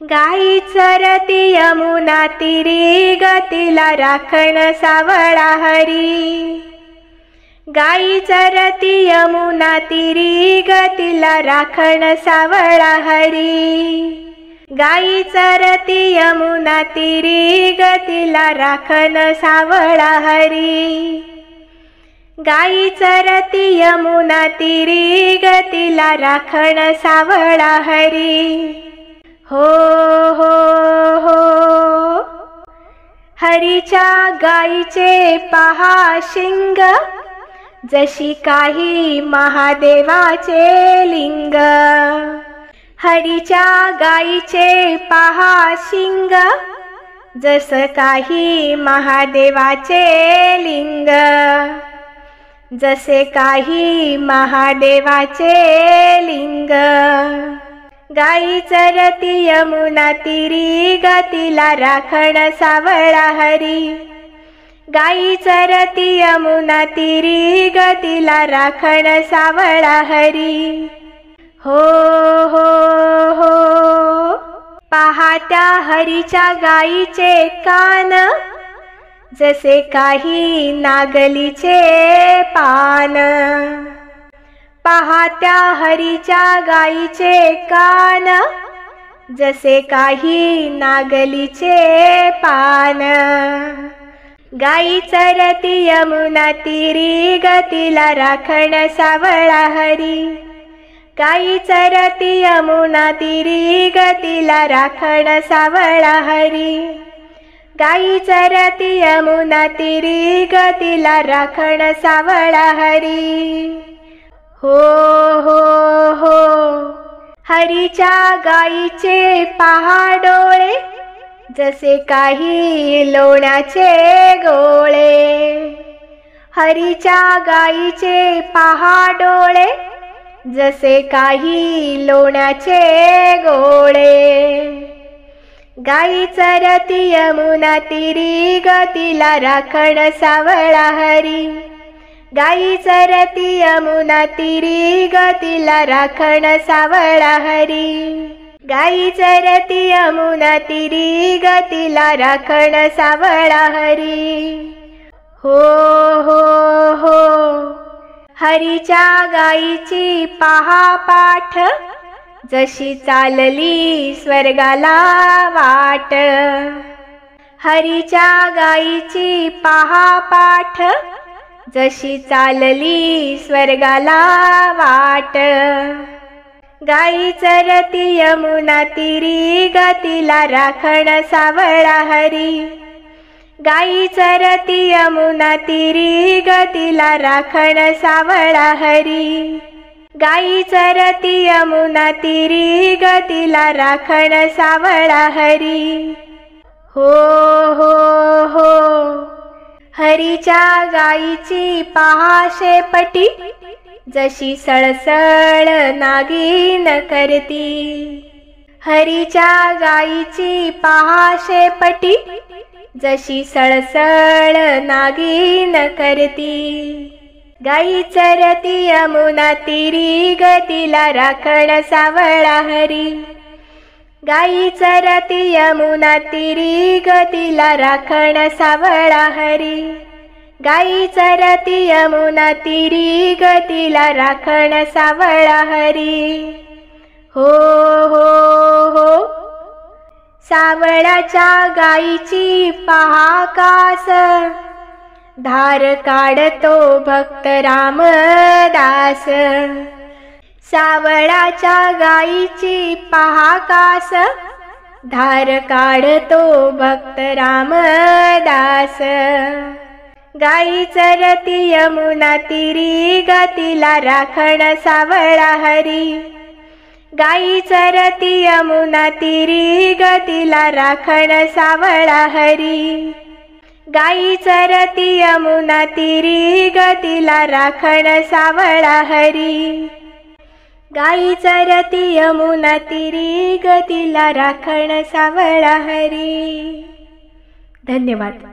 गाई चरती यमुना तीरी गतीला राखण सावळा हरी। गाई चरती यमुना तीरी गतीला राखण सावळा हरी। गाई चरती यमुना तीरी गतीला राखण सावळा हरी। गाई चरती यमुना तीरी गतीला राखण सावळा हरी। हो हो हो हरीच्या गाईचे पहा शिंग, जशी काही महादेवाचे लिंग। हरीच्या गाईचे पहा शिंग, जस काही महादेवाचे लिंग। जसे काही महादेवाचे लिंग। गाई चरती यमुना तीरी गतीला राखण सावळा हरी। गाई चरती यमुना तीरी गतीला राखण सावळा हरी। हो हो हो पहात्या हरीच्या गाईचे कान, जसे काही नागलीचे पान। पहात्या हरीच्या गाईचे कान, जसे काही नागलीचे पान। गाई चरती यमुना तीरी गतीला राखण सावळा हरी। गाई चरती यमुना तीरी गतीला राखण सावळा हरी। गाई चरती यमुना तीरी गतीला राखण सावळा हरी। हो हो हो हरीच्या गाईचे पहा डोळे, जसे काही लोण्याचे गोळे। हरीच्या गाईचे पहा डोळे, जसे काही लोण्याचे गोळे। गाई चरती यमुना तीरी गतीला राखण सावळा हरी। गाई चरती यमुना तीरी गतीला राखण सावळा हरी। गाई चरती यमुना तीरी गतीला राखण सावळा हरी। हो हो हो हरीच्या गाईची पहा पाठ, जशी चालली स्वर्गाला वाट। हरीच्या गाईची पहा पाठ, जशी चालली स्वर्गाला वाट। गाई चरती यमुना तीरी गतीला राखण सावळा हरी। गाई चरती यमुना तीरी गतीला राखण सावळा हरी। गाई चरती यमुना तीरी गतीला राखण सावळा हरी। हो हो हो हरीच्या गाईची पहा शेपटी, जशी सळसळ नागिन करती। हरीच्या गाईची पहा शेपटी, जशी सळसळ नागिन करती। गाई चरती यमुना तीरी गतीला राखण सावळा हरी। गाई चरती यमुना तीरी गतीला राखण सावळा हरी। गाई चरती यमुना तीरी गतीला राखण सावळा हरी। हो हो हो सावळाच्या गाईची पहा कास, धार काढतो भक्त रामदास। सावळाच्या गाईची पहा कास, धार काढतो भक्त रामदास। गाई चरती यमुना तीरी गतीला राखण सावळा हरी। गाई चरती यमुना तीरी गतीला राखण सावळा हरी। गाई चरती यमुना तीरी गतीला राखण सावळा हरी। गाई चरती यमुना तीरी गतीला राखण सावळा हरी। धन्यवाद।